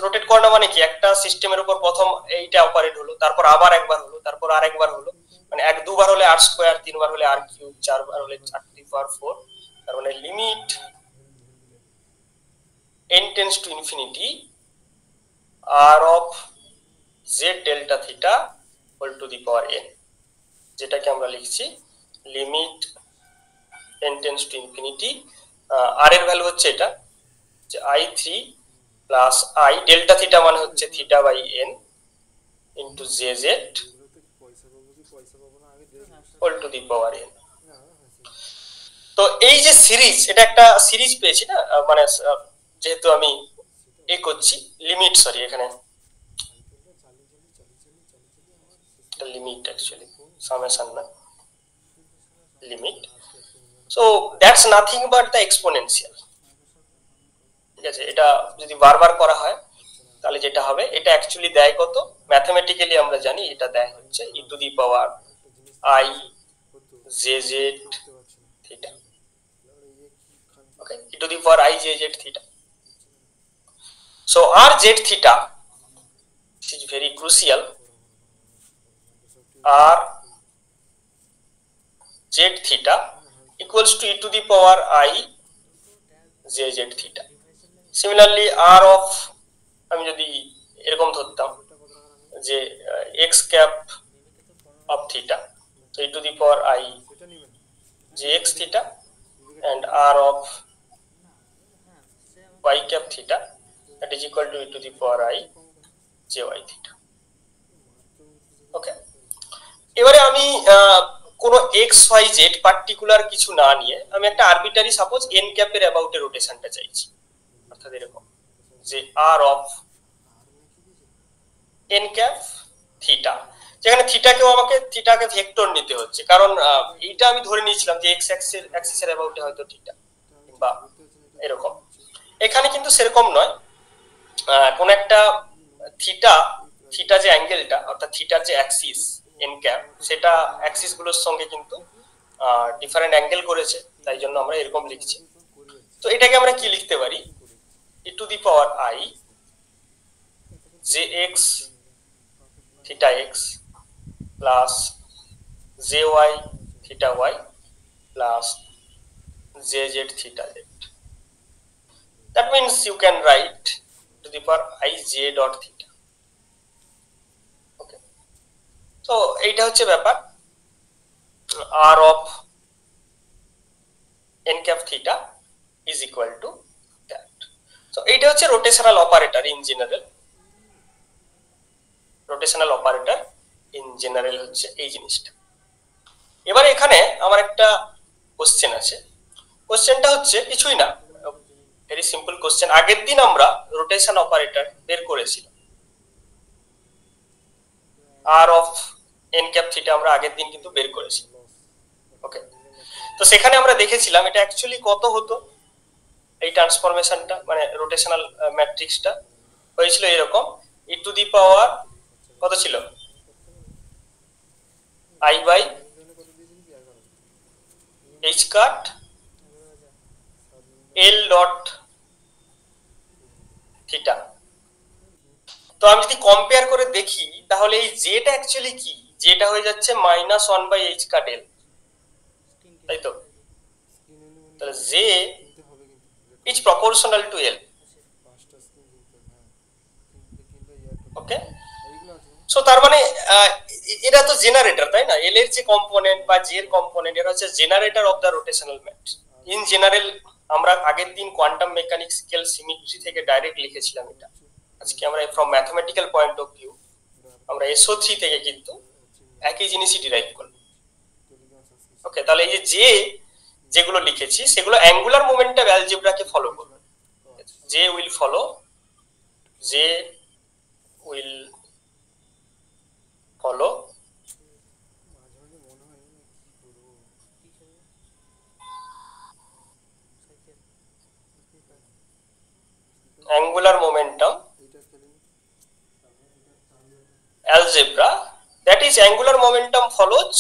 S1: rotate করা, মানে কি একটা সিস্টেমের উপর প্রথম এইটা অপারেট হলো, তারপর আবার একবার হলো, তারপর আরেকবার হলো, মানে এক দুবার হলে r স্কয়ার, তিনবার হলে r কিউব, চারবার হলে 4 তার মানে limit n tends to infinity r of z delta theta equal to the power n, যেটাকে আমরা লিখছি limit n tends to infinity, r এর ভ্যালু হচ্ছে এটা যে I3 plus I delta theta মানে হচ্ছে theta by n into jz equal to the power n। তো এই যে সিরিজ, এটা একটা সিরিজ পেয়েছি না, মানে যেহেতু আমি এ করছি লিমিট, সরি এখানে লিমিট অ্যাকচুয়ালি সামেশন না limit, so that's nothing but the exponential. ঠিক আছে, এটা যদি বারবার করা হয় তাহলে যেটা হবে, এটা অ্যাকচুয়ালি দেয় কত, ম্যাথমেটিক্যালি আমরা জানি এটা দেয় হচ্ছে e to the power I jz theta। okay, e to the power I jz theta। so r z theta, this is very crucial, r z theta equals to e to the power I jz theta। similarly r of, আমি যদি এরকম ধরতাম যে x cap of theta, so e to the power I jx theta and r of y cap theta that is equal to e to the power I jy theta। ওকে, এবারে আমি কোন xyz particular কিছু না নিয়ে আমি একটা arbitrary suppose n cap এর অ্যাবাউটে রোটেশনটা চাইছি, অর্থাৎ এরকম যে r of n cap theta, যেখানে থিটাকেও আমাকে থিটাকে ভেক্টর নিতে হচ্ছে, কারণ এইটা আমি ধরে নিয়েছিলাম যে x অ্যাক্সিসের অ্যাবাউটে হয়তো থিটা বা এরকম, এখানে কিন্তু সেরকম নয়, কোন একটা থিটা যে অ্যাঙ্গেলটা, অর্থাৎ থিটার যে অ্যাক্সিস n ক্যাপ, সেটা অ্যাক্সিস গুলোর সঙ্গে কিন্তু ডিফারেন্ট অ্যাঙ্গেল করেছে, তাই জন্য আমরা এরকম লিখছি। তো এটাকে আমরা কি লিখতে পারি, e to the power I jx theta x plus jy theta y plus jz theta z। that means you can write to the power I j dot theta। okay, so এইটা হচ্ছে ব্যাপার, r of n cap theta is equal to that। so এইটা হচ্ছে rotational operator in general, rotational operator in general হচ্ছে এই জিনিসটা। এবারে এখানে আমার একটা কোশ্চেন আছে, কোশ্চেনটা হচ্ছে কিছুই না, ভেরি সিম্পল কোশ্চেন। আগের দিন আমরা রোটেশন অপারেটর বের করেছিলাম, আর অফ এন ক্যাপ থিটা আমরা আগের দিন কিন্তু বের করেছি। ওকে, তো সেখানে আমরা দেখেছিলাম এটা অ্যাকচুয়ালি কত হতো, এই ট্রান্সফরমেশনটা মানে রোটেশনাল ম্যাট্রিক্সটা হয়েছিল এরকম, ই টু দি পাওয়ার কত ছিল, I by H cut L dot theta. তো আমি যদি কম্পেয়ার করে দেখি তাহলে এই জেটা অ্যাকচুয়ালি কি, জেটা হয়ে যাচ্ছে -1 বাই এইচ কাট এল, তাই তো? তাহলে J is proportional to L. Okay, so তার মানে এটা তো জেনারেটর, তাই না? এল এর যে কম্পোনেন্ট বা জে এর কম্পোনেন্ট এটা হচ্ছে generator of the rotational matrix. In general আমরা আগের দিন কোয়ান্টাম মেকানিক্যাল সিমেট্রি থেকে ডাইরেক্ট লিখেছিলাম এটা। আজকে আমরা from mathematical point of view আমরা SO3 থেকে কিন্তু একই জিনিসই ডিরাইভ করব। ওকে, তাহলে এই যে যেগুলো লিখেছি সেগুলো অ্যাঙ্গুলার মোমেন্টাম অ্যালজেব্রাকে ফলো করবে। J will follow, J will follow angular momentum algebra, that is angular momentum follows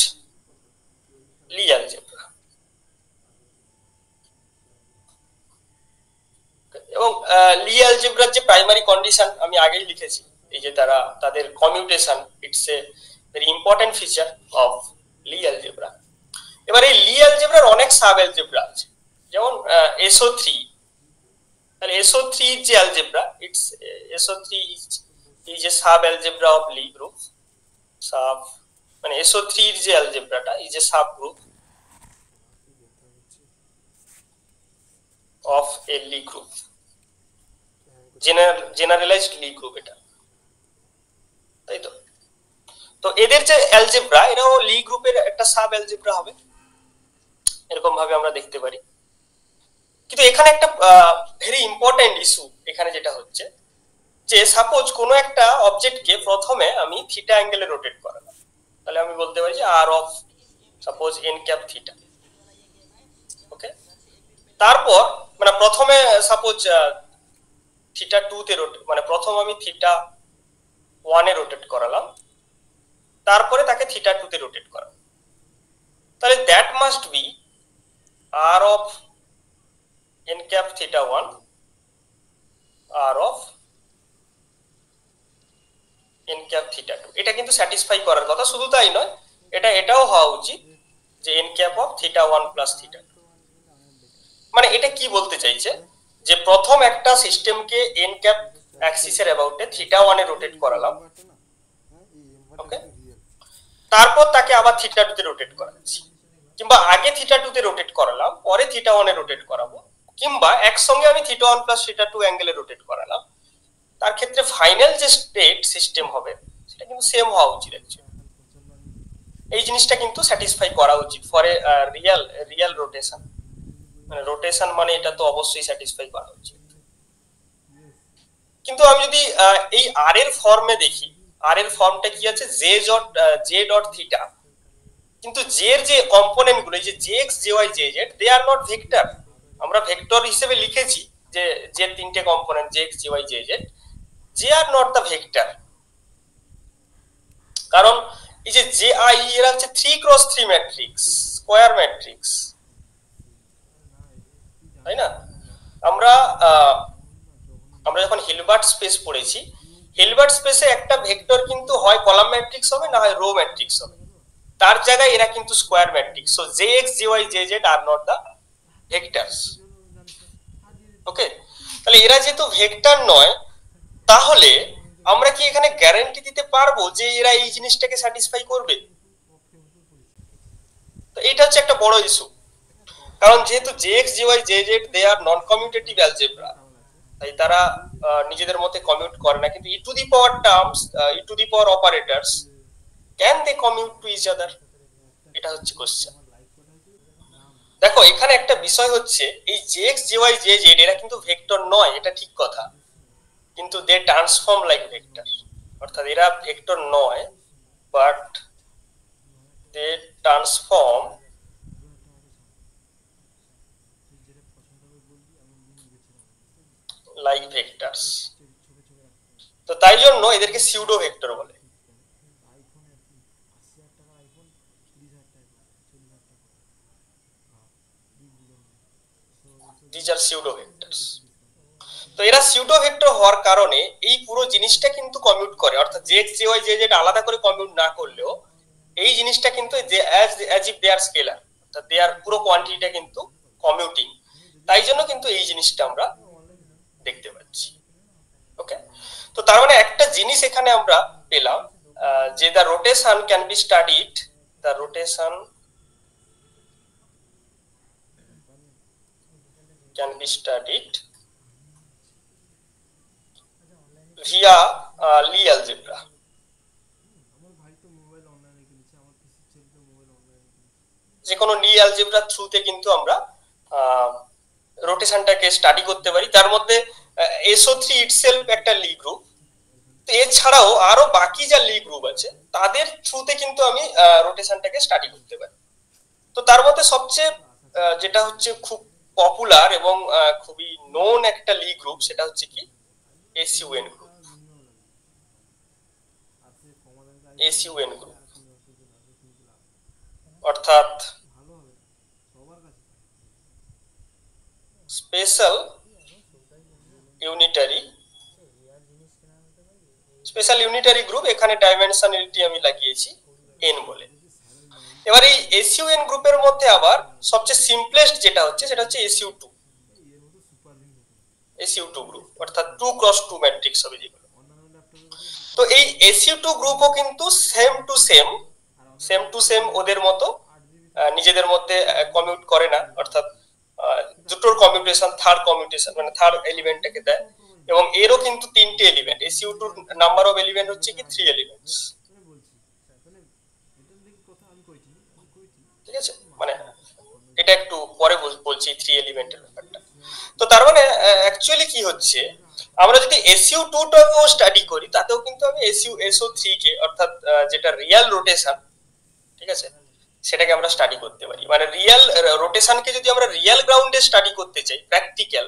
S1: Lie algebra. এবং লি অ্যালজেব্রার যে প্রাইমারি কন্ডিশন আমি আগেই লিখেছি, এই যে তাদের commutation, it's a very important feature of Lie algebra. এবার এই লি অ্যালজেব্রার অনেক সাব অ্যালজেব্রা আছে, যেমন SO3। তাহলে SO3 যে algebra, it's SO3 is a sub algebra of Lie group. Sub মানে SO3 এর যে অ্যালজেব্রাটা is a sub group of a Lie group, generalised Lie group এটা, তাই তো? তো এদের যে অ্যালজেব্রা এটাও লি গ্রুপের একটা সাব অ্যালজেব্রা হবে, এরকম ভাবে আমরা দেখতে পারি। কিন্তু এখানে একটা ভেরি ইম্পর্টেন্ট ইস্যু এখানে যেটা হচ্ছে যে সাপোজ কোনো একটা অবজেক্টকে প্রথমে আমি থিটা অ্যাঙ্গেলে রোটেট করালাম, তাহলে আমি বলতে পারি যে R of suppose n cap theta. Okay, তারপর মানে প্রথমে সাপোজ থিটা 2 তে রোটেট, মানে প্রথম আমি থিটা 1 এ রোটেট করালাম, তারপরে তাকে থিটা 2 তে রোটেট করালাম, তাহলে that must be R of N cap theta 1 R of N cap theta 2। এটা কিন্তু স্যাটিসফাই করার কথা, শুধু তাই নয়, এটাও হওয়া উচিত যে N cap of theta 1 plus theta 2। মানে এটা কি বলতে চাইছে যে প্রথম একটা সিস্টেমকে এন ক্যাপ অ্যাক্সিসের অ্যাবাউটে থিটা 1 এ রোটেট করালাম, ওকে, তারপর তাকে আবার থিটা 2 তে রোটেট করাচ্ছি, কিংবা আগে থিটা 2 তে রোটেট করালাম পরে থিটা 1 এ রোটেট করাবো, কিংবা একসঙ্গে আমি থিটা 1 প্লাস থিটা 2 অ্যাঙ্গেলে রোটেট করালাম, তার ক্ষেত্রে ফাইনাল যে স্টেট সিস্টেম হবে সেটা কিন্তু সেম হওয়া উচিত। এই জিনিসটা কিন্তু স্যাটিসফাই করা উচিত ফর এ রিয়েল রোটেশন। মানে রোটেশন মানে এটা তো অবশ্যই স্যাটিসফাই করা উচিত। কিন্তু আমি যদি এই আর এর ফর্মে দেখি, আর এর ফর্মটা কি আছে, জে ডট থিটা, কিন্তু জে এর যে কম্পোনেন্ট গুলো, এই যে jx jy jz, they are not vector. আমরা ভেক্টর হিসেবে লিখেছি যে যে তিনটে component jx jy jz, they are not the vector, কারণ এই যে ji এরা হচ্ছে 3x3 ম্যাট্রিক্স, স্কয়ার ম্যাট্রিক্স, তাই না? আমরা যখন হিলবার্ট স্পেস পড়েছি, হিলবার্ট স্পেসে একটা ভেক্টর কিন্তু হয় কলাম ম্যাট্রিক্স হবে না হয় রো ম্যাট্রিক্স হবে, তার জায়গায় এরা কিন্তু square matrix. So jx jy jz are not the vectors. Okay, তাহলে এরা যেহেতু ভেক্টর নয়, তাহলে আমরা কি এখানে গ্যারান্টি দিতে পারবো যে এরা এই জিনিসটাকে স্যাটিসফাই করবে? তো এটা হচ্ছে একটা বড় ইস্যু, কারণ যেহেতু jx jy jz they are non commutative algebra, তাই তারা নিজেদের মধ্যে কমিউট করে না, কিন্তু e to the power terms, e to the power operators, can they commute to each other? এটা হচ্ছে কোশ্চেন। দেখো এখানে একটা বিষয় হচ্ছে, এই jx jy jz এরা কিন্তু ভেক্টর নয়, এটা ঠিক কথা, কিন্তু দে ট্রান্সফর্ম লাইক ভেক্টর, অর্থাৎ এরা ভেক্টর নয়, but they transform like vectors. তো তাই জন্য এদেরকে সিউডো ভেক্টর বলে। These are pseudo vectors. তো এরা সিউডো ভেক্টর হওয়ার কারণে এই পুরো জিনিসটা কিন্তু কমিউট করে, অর্থাৎ jx jy jz আলাদা করে কমিউট না করলেও এই জিনিসটা কিন্তু যে as if they are scalar, অর্থাৎ দেয়ার পুরো কোয়ান্টিটিটা কিন্তু কমিউটিং। তাই জন্য কিন্তু এই জিনিসটা আমরা দেখতে পাচ্ছি। ওকে, তো তার মানে একটা জিনিস এখানে আমরা পেলাম, যে the rotation can be studied, the rotation can be studied via Lie algebra. যে কোনো লি অ্যালজেব্রা থ্রুতে কিন্তু আমরা রোটেশনটাকে স্টাডি করতে পারি। তার মধ্যে SO3 ইটসেলফ একটা লি গ্রুপ, তো এছাড়াও আরো বাকি যা লি গ্রুপ আছে তাদের থ্রুতে কিন্তু আমি রোটেশনটাকে স্টাডি করতে পারি। তো তার মধ্যে সবচেয়ে যেটা হচ্ছে খুব পপুলার এবং খুবই নোন একটা লি গ্রুপ, সেটা হচ্ছে কি SUN গ্রুপ। SUN গ্রুপ অর্থাৎ স্পেশাল ইউনিটারি গ্রুপ। এখানে ডাইমেনশনালিটি আমি লাগিয়েছি n বলে। এবার এই SUN গ্রুপের মধ্যে আবার সবচেয়ে সিম্পলেস্ট যেটা হচ্ছে সেটা হচ্ছে SU2 গ্রুপ, অর্থাৎ 2x2 ম্যাট্রিক্স হবে যেগুলো। তো এই SU2 গ্রুপও কিন্তু সেম টু সেম ওদের মতো নিজেদের মধ্যে কমিউট করে না, অর্থাৎ দুটোর কমিউটেশন থার্ড কমিউটেশন মানে থার্ড এলিমেন্টটাকে দেয়, এবং এরও কিন্তু তিনটে element. SU2 number of element হচ্ছে কি 3 এলিমেন্টস। ঠিক আছে, মানে এটা একটু পরে বলছি 3 এলিমেন্টের ব্যাপারটা। তো তার মানে অ্যাকচুয়ালি কি হচ্ছে, আমরা যদি SU2 টাকেও স্টাডি করি তাতেও কিন্তু আমি SO3 কে, অর্থাৎ যেটা রিয়েল রোটেশন, ঠিক আছে, সেটাকে আমরা স্টাডি করতে পারি। মানে রিয়েল রোটেশনকে যদি আমরা রিয়েল গ্রাউন্ডে স্টাডি করতে চাই, প্র্যাকটিক্যাল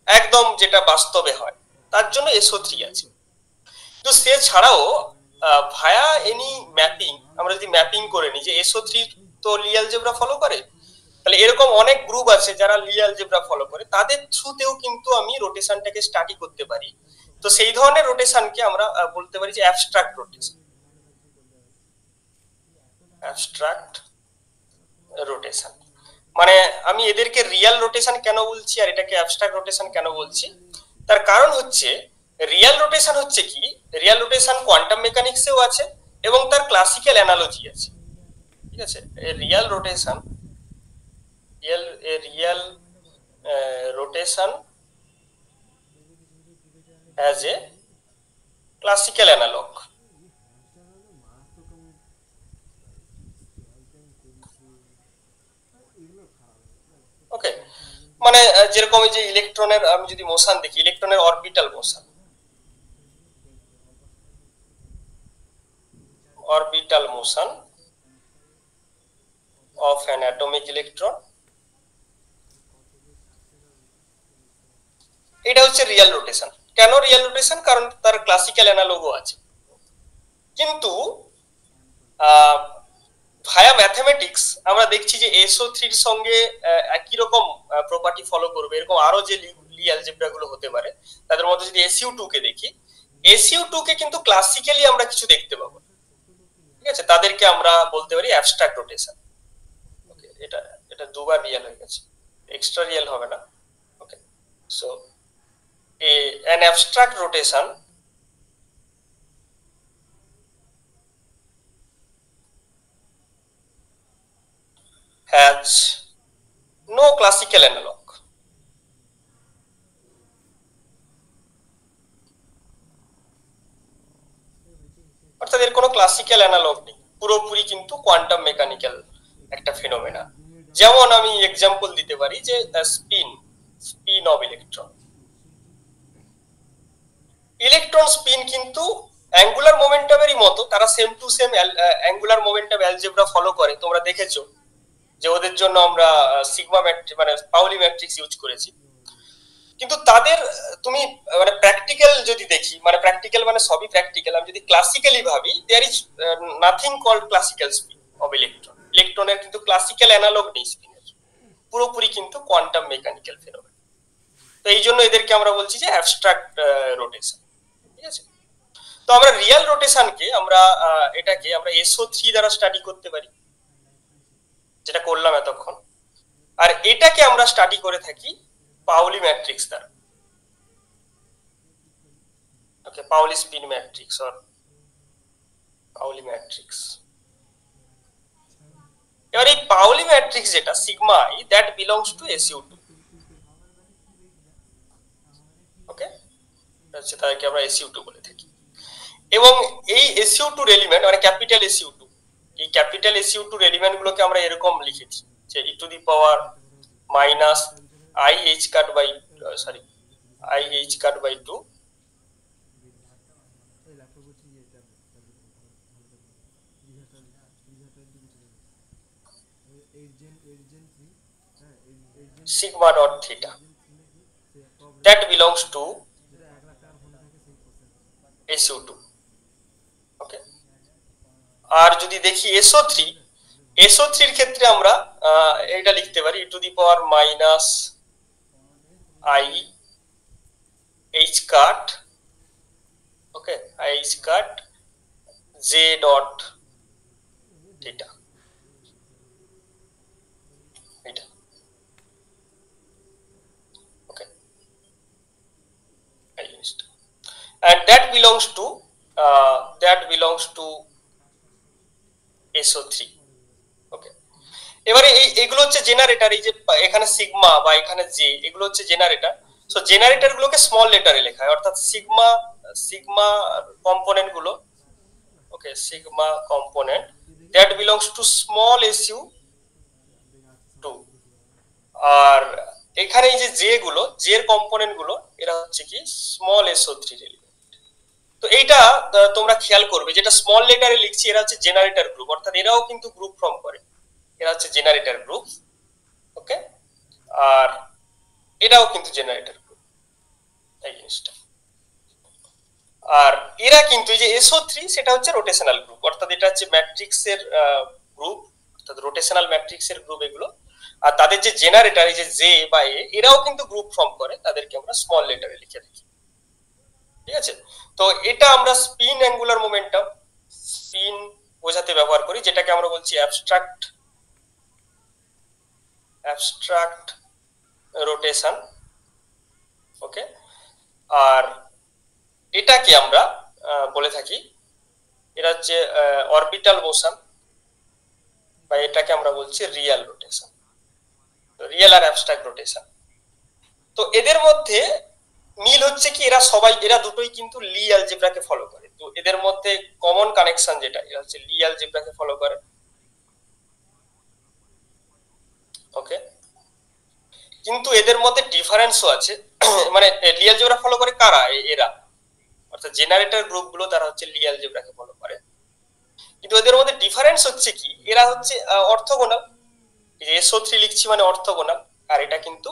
S1: একদম যেটা বাস্তবে হয়, তার জন্য SO3 আছে। তো সে ছাড়াও ভায়া এনি ম্যাপিং আমরা যদি ম্যাপিং করে নিই, যে SO3 তো লি অ্যালজেব্রা ফলো করে, তাহলে এরকম অনেক গ্রুপ আছে যারা লি অ্যালজেব্রা ফলো করে, তাদের থ্রুতেও কিন্তু আমি রোটেশনটাকে স্টাডি করতে পারি। তো সেই ধরনের রোটেশনকে আমরা বলতে পারি যে অ্যাবস্ট্রাক্ট রোটেশন। মানে আমি এদেরকে রিয়েল রোটেশন কেন বলছি আর এটাকে অ্যাবস্ট্রাক্ট রোটেশন কেন বলছি, তার কারণ হচ্ছে রিয়েল রোটেশন হচ্ছে কি, রিয়েল রোটেশন কোয়ান্টাম মেকানিক্সেও আছে এবং তার ক্লাসিক্যাল অ্যানালজি আছে। ঠিক আছে, real rotation as a classical analog. ওকে, মানে যেরকম এই যে ইলেকট্রনের আমি যদি মোশন দেখি, ইলেকট্রনের orbital motion of an atomic electron, এটা হচ্ছে রিয়েল রোটেশন। কেন রিয়েল রোটেশন? কারণ তার ক্লাসিক্যাল অ্যানালগও আছে। কিন্তু ভায়া ম্যাথমেটিক্স আমরা দেখছি যে SO3 এর সঙ্গে একই রকম প্রপার্টি ফলো করবে, এরকম আরো যে লি অ্যালজেব্রা গুলো হতে পারে তাদের মধ্যে যদি SU2 কে দেখি, SU2 কে কিন্তু ক্লাসিক্যালি আমরা কিছু দেখতে পাবো। ঠিক আছে, তাদেরকে আমরা বলতে পারি অ্যাবস্ট্রাক্ট রোটেশন। ওকে, এটা দুবার রিয়েল হয়ে গেছে, এক্সট্রা রিয়েল হবে না। Okay, so an abstract rotation has no classical analog. Classical analog নেই, পুরোপুরি কিন্তু কোয়ান্টাম মেকানিক্যাল একটা ফিনোমেনা। যেমন আমি এক্সাম্পল দিতে পারি যে spin spin of electron. Electron spin কিন্তু অ্যাঙ্গুলার মোমেন্টামেরই মতো, তারা same to same angular momentum algebra follow করে। তোমরা দেখেছো যে ওদের জন্য আমরা সিগমা ম্যাট্রিক্স মানে পাউলি ম্যাট্রিক্স ইউজ করেছি। কিন্তু তাদের তুমি মানে প্র্যাকটিক্যাল যদি দেখি, মানে প্র্যাকটিক্যাল মানে সবই প্র্যাকটিক্যাল, আমি যদি ক্লাসিক্যালি ভাবি, there is nothing called classical spin of electron. ইলেকট্রনের কিন্তু ক্লাসিক্যাল অ্যানালগ নেই স্পিনের, পুরোপুরি কিন্তু কোয়ান্টাম মেকানিক্যাল ফেনোমেনা। তো এই জন্য এদেরকে আমরা বলছি যে অ্যাবস্ট্রাক্ট রোটেশন। ঠিক আছে, তো আমরা রিয়েল রোটেশনকে আমরা এটাকে আমরা SO3 দ্বারা স্টাডি করতে পারি, যেটা করলাম এতক্ষণ। আর এটাকে আমরা স্টাডি করে থাকি পাউলি ম্যাট্রিক্স দ্বারা। Okay, Pauli spin matrix or Pauli matrix. এবার এই পাউলি ম্যাট্রিক্স যেটা sigma i, that belongs to SU2। Okay, তাদেরকে আমরা SU2 বলে থাকি। এবং এই SU2 এলিমেন্ট মানে ক্যাপিটাল SU2, এই ক্যাপিটাল SU2 এলিমেন্ট গুলোকে আমরা এরকম লিখেছি যে e to the power minus IH cut by IH cut by 2 sigma dot theta that belongs to SO2। Okay, আর যদি দেখি SO3, SO3 এর ক্ষেত্রে আমরা এটা লিখতে পারি e to the power minus IH cut, okay, IH cut J dot theta। এটা ওকে, এই জিনিসটা, and that belongs to SO3। ওকে, এবারে এগুলো হচ্ছে জেনারেটর। এই যে এখানে সিগমা বা এখানে জে, এগুলো হচ্ছে জেনারেটর। সো জেনারেটর গুলোকে স্মল লেটারে লেখা হয়, অর্থাৎ সিগমা কম্পোনেন্ট গুলো, okay, sigma component that belongs to small SU2। আর এখানে এই যে জে গুলো, জে এর কম্পোনেন্ট গুলো, এরা হচ্ছে কি স্মল SO3 এলিমেন্ট। তো এইটা তোমরা খেয়াল করবে, যেটা স্মল লেটারে লিখছি এরা হচ্ছে জেনারেটর গ্রুপ, অর্থাৎ এরাও কিন্তু গ্রুপ ফর্ম করে, এরা হচ্ছে জেনারেটর গ্রুপ। ওকে, আর এটাও কিন্তু জেনারেটর গ্রুপ, এই জিনিসটা। আর এরা কিন্তু এই যে SO3 সেটা হচ্ছে রোটেশনাল গ্রুপ, অর্থাৎ এটা হচ্ছে ম্যাট্রিক্সের গ্রুপ, অর্থাৎ রোটেশনাল ম্যাট্রিক্সের গ্রুপ এগুলো। আর তাদের যে জেনারেটর এই যে জে বা এ, এরাও কিন্তু গ্রুপ ফর্ম করে, তাদেরকে আমরা স্মল লেটারে লিখে রাখি। ঠিক আছে, তো এটা আমরা স্পিন অ্যাঙ্গুলার মোমেন্টাম স্পিন বোঝাতে ব্যবহার করি, যেটাকে আমরা বলছি অ্যাবস্ট্রাক্ট রোটেশন। ওকে, আর এটাকে আমরা বলে থাকি, এটা হচ্ছে অরবিটাল মোশন, বা এটাকে আমরা বলছি রিয়েল রোটেশন, রিয়েল আর অ্যাবস্ট্রাক্ট রোটেশন। তো এদের মধ্যে মিল হচ্ছে কি, এরা দুটোই কিন্তু লি অ্যালজেব্রাকে ফলো করে। তো এদের মধ্যে কমন কানেকশন যেটা, এরা হচ্ছে লি অ্যালজেব্রাকে ফলো করে। ওকে, কিন্তু এদের মধ্যে ডিফারেন্সও আছে। মানে লি অ্যালজেব্রা ফলো করে কারা? এরা, অর্থাৎ জেনারেটর গ্রুপ গুলো তারা হচ্ছে লি অ্যালজেব্রাকে ফলো করে। কিন্তু এদের মধ্যে ডিফারেন্স হচ্ছে কি, এরা হচ্ছে অর্থোগোনাল। এই যে SO3 লিখছি মানে অর্থোগোনাল, আর এটা কিন্তু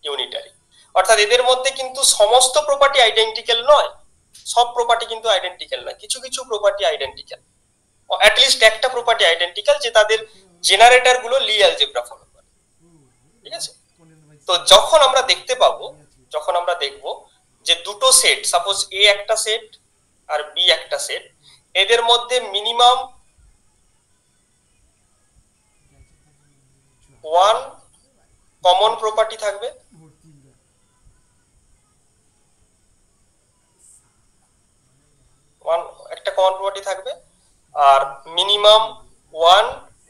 S1: ইউনিটারি। অর্থাৎ এদের মধ্যে কিন্তু সমস্ত প্রপার্টি আইডেন্টিক্যাল নয়, সব প্রপার্টি কিন্তু আইডেন্টিক্যাল নয়, কিছু কিছু প্রপার্টি আইডেন্টিক্যাল। অ্যাট লিস্ট একটা প্রপার্টি আইডেন্টিক্যাল, যে তাদের জেনারেটর গুলো লি অ্যালজেব্রা ফলো করে। ঠিক আছে, তো যখন আমরা দেখতে পাবো, যখন আমরা দেখবো যে দুটো সেট, সাপোজ A একটা সেট আর B একটা সেট, এদের মধ্যে মিনিমাম ওয়ান কমন প্রপার্টি থাকবে, একটা কমন প্রপার্টি থাকবে, আর মিনিমাম ওয়ান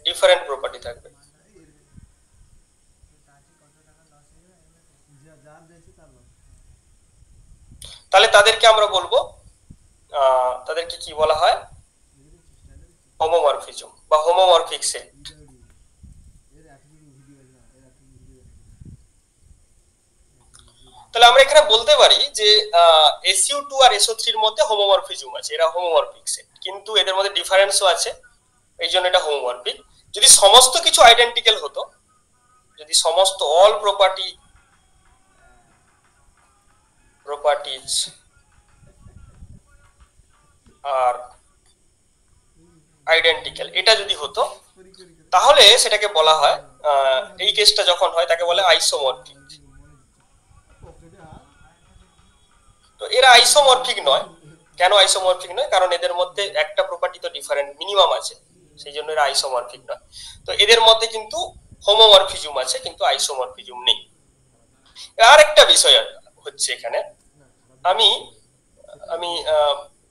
S1: ডিফারেন্ট প্রপার্টি থাকবে। তাহলে তাদেরকে আমরা বলবো, তাদেরকে কি বলা হয়, হোমোমরফিজম বা হোমোমরফিক সেট। তাহলে আমরা এখানে বলতে পারি যে SU2 আর SO3 এর মধ্যে হোমোমরফিজম আছে, এরা হোমোমরফিক সেট, কিন্তু এদের মধ্যে ডিফারেন্সও আছে, এই জন্য এটা হোমোমরফিক। যদি সমস্ত কিছু আইডেন্টিক্যাল হতো, যদি সমস্ত অল প্রপার্টিজ আর আইডেন্টিক্যাল, এটা যদি হতো তাহলে সেটাকে বলা হয়, এই কেসটা যখন হয় তাকে বলে আইসোমরফিক। তো এরা আইসোমরফিক নয়। কেন আইসোমরফিক নয়? কারণ এদের মধ্যে একটা প্রপার্টি তো ডিফারেন্ট মিনিমাম আছে, সেই জন্য এরা আইসোমরফিক নয়। তো এদের মধ্যে কিন্তু হোমোমরফিজম আছে, কিন্তু আইসোমরফিজম নেই। আর একটা বিষয় হচ্ছে এখানে, আমি আমি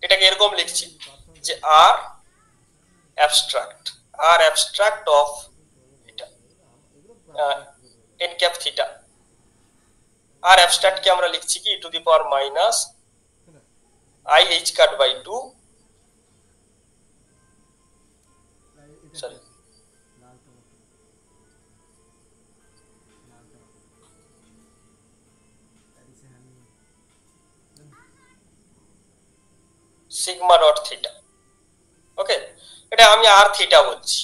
S1: এটাকে এরকম লিখছি যে আর অ্যাবস্ট্রাক্ট অফ এটা n cap theta. R abstract কে আমরা লিখছি কি to the power minus I h cut by 2, sorry, sigma dot theta. Okay, এটা আমি আর থিটা বলছি।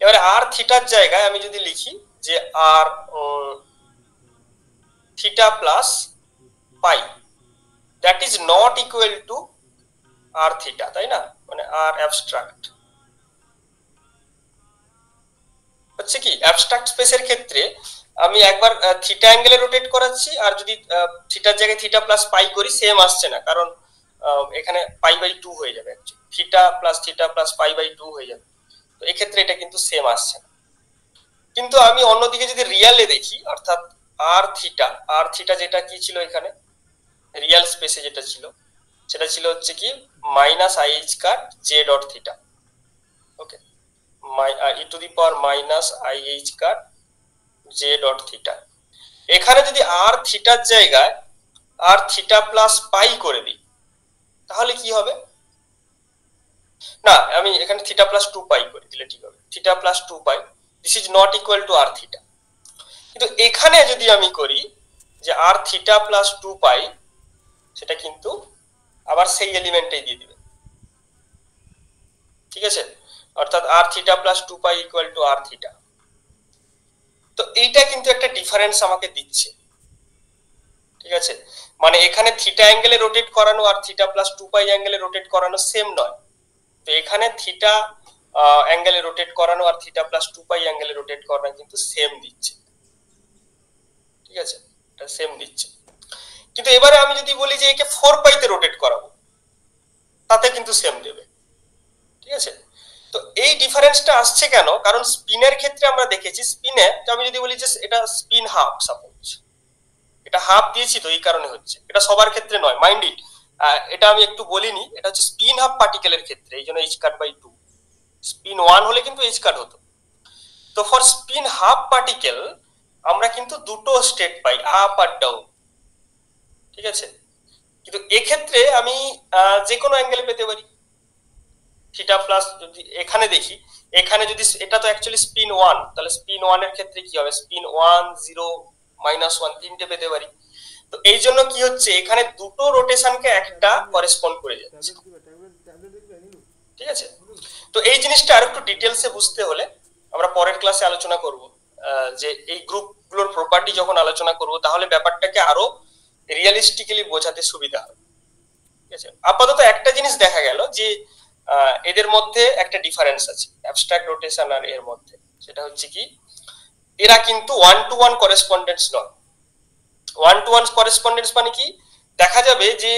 S1: এবারে আর থিটার জায়গায় আমি যদি লিখি যে R theta plus pi, that is not equal to R theta, তাই না? মানে আর অ্যাবস্ট্রাক্ট হচ্ছে কি, অ্যাবস্ট্রাক্ট স্পেসের ক্ষেত্রে আমি একবার থিটা অ্যাঙ্গেলে রোটেট করাচ্ছি, আর যদি থিটার জায়গায় থিটা প্লাস পাই করি সেম আসছে না, কারণ এখানে পাই বাই 2 হয়ে যাবে, থিটা প্লাস পাই বাই 2 হয়ে যাবে। তো এক্ষেত্রে এটা কিন্তু সেম আসছে না। কিন্তু আমি অন্যদিকে যদি রিয়ালে দেখি, অর্থাৎ আর থিটা যেটা কি ছিল এখানে রিয়াল স্পেসে যেটা ছিল, সেটা ছিল হচ্ছে কি minus I H cut J dot theta. Okay, E to the power minus I H cut J dot theta. এখানে যদি আর থিটার জায়গায় আর থিটা প্লাস পাই করে দিই তাহলে কি হবে? না, আমি এখানে থিটা প্লাস 2 পাই করে দিলে ঠিক হবে, theta plus 2 pi, this is not equal to R theta. কিন্তু এখানে যদি আমি করি যে আর থিটা প্লাস 2 পাই, সেটা কিন্তু আবার সেই এলিমেন্টেই দিয়ে দিবে, ঠিক আছে? অর্থাৎ R theta plus 2 pi equal to R theta. তো এইটা কিন্তু একটা ডিফারেন্স আমাকে দিচ্ছে, ঠিক আছে? মানে এখানে থিটা অ্যাঙ্গেলে রোটেট করানো আর থিটা প্লাস 2 পাই অ্যাঙ্গেলে রোটেট করানো সেম নয়। তো এখানে থিটা অ্যাঙ্গেলে রোটেট করানো আর থিটা প্লাস 2 পাই অ্যাঙ্গেলে রোটেট করানো কিন্তু সেম দিচ্ছে, ঠিক আছে? এটা সেম দিচ্ছে। কিন্তু এবারে আমি যদি বলি যে একে 4 পাইতে রোটেট করাবো, তাতে কিন্তু সেম দেবে, ঠিক আছে? তো এই ডিফারেন্সটা আসছে কেন? কারণ স্পিনের ক্ষেত্রে আমরা দেখেছি, স্পিনে আমি যদি বলি যে এটা স্পিন হাফ, সাপোজ এটা হাফ দিয়েছি, তো এই কারণে হচ্ছে, এটা সবার ক্ষেত্রে নয়, মাইন্ড ইট, এটা আমি একটু বলিনি, এটা হচ্ছে স্পিন হাফ পার্টিকেলের ক্ষেত্রে, এই জন্য এইচ কাট বাই 2। স্পিন 1 হলে কিন্তু এইচ কাট হতো। তো ফর স্পিন হাফ পার্টিকেল আমরা কিন্তু দুটো স্টেট পাই, আপ আর ডাউন, ঠিক আছে? কিন্তু এক্ষেত্রে আমি যে কোনো অ্যাঙ্গেলে পেতে পারি। থিটা প্লাস যদি এখানে দেখি, এখানে যদি এটা তো অ্যাকচুয়ালি স্পিন 1, তাহলে স্পিন 1 এর ক্ষেত্রে কি হবে? স্পিন 1 0 -1 তিনটে পেতে পারি। তো এই জন্য কি হচ্ছে, এখানে দুটো রোটেশনকে একটা করেসপন্ড করে যাচ্ছে, ঠিক আছে? তো এই জিনিসটা আরেকটু ডিটেইলসে বুঝতে হলে আমরা পরের ক্লাসে আলোচনা করব, যে এই গ্রুপগুলোর প্রপার্টি যখন আলোচনা করব তাহলে ব্যাপারটাকে আরো রিয়েলিস্টিক্যালি বোঝাতে সুবিধা হবে, ঠিক আছে? আপাতত একটা জিনিস দেখা গেল যে এদের মধ্যে একটা ডিফারেন্স আছে অ্যাবস্ট্রাক্ট রোটেশন আর এর মধ্যে, সেটা হচ্ছে কি এরা কিন্তু 1 to 1 করেসপন্ডেন্স নয়। 1 to 1 করেসপন্ডেন্স মানে কি, দেখা যাবে যে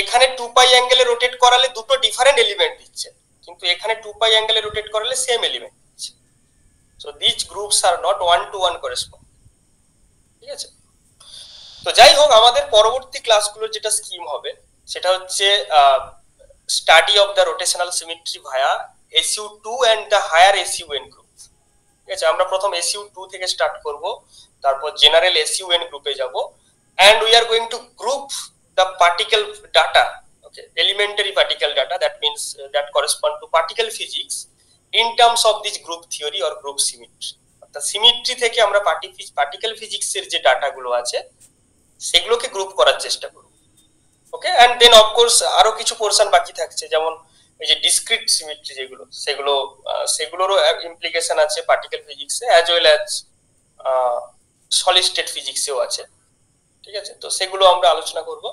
S1: এখানে 2 পাই অ্যাঙ্গেলে রোটেট করালে দুটো ডিফারেন্ট এলিমেন্ট দিচ্ছে, কিন্তু এখানে 2 পাই অ্যাঙ্গেলে রোটেট করালে সেম এলিমেন্ট দিচ্ছে। So this groups are not 1 to 1 correspond, ঠিক আছে? তো যাই হোক, আমাদের পরবর্তী ক্লাসগুলোর যেটা স্কিম হবে সেটা হচ্ছে study of the rotational symmetry via SU2 and the higher SUN group, ঠিক আছে? আমরা প্রথম SU2 থেকে স্টার্ট করব, তারপর জেনারেল SUN গ্রুপে যাব, and we are going to group the particle data Okay, elementary particle data, that means that correspond to particle physics in terms of this group theory or group symmetry. অর্থাৎ symmetry থেকে আমরা particle ফিজিক্সের যে ডাটাগুলো আছে সেগুলোকে group করার চেষ্টা করব। ওকে, এন্ড দেন অফ কোর্স আরো কিছু পোরশন বাকি থাকছে, যেমন এই যে ডিসক্রিট সিমেট্রি যেগুলো, সেগুলোরও ইমপ্লিকেশন আছে পার্টিকেল ফিজিক্সে as well as solid state ফিজিক্সেও আছে। ঠিক আছে, তো সেগুলো আমরা আলোচনা করব,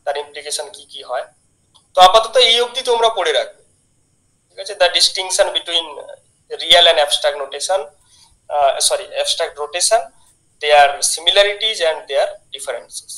S1: তার ইমপ্লিকেশন কি কি হয়। তো আপাতত এই অবধি তোমরা পড়ে রাখবে। ঠিক আছে, the distinction between real and abstract notation, abstract rotation, their similarities and their differences.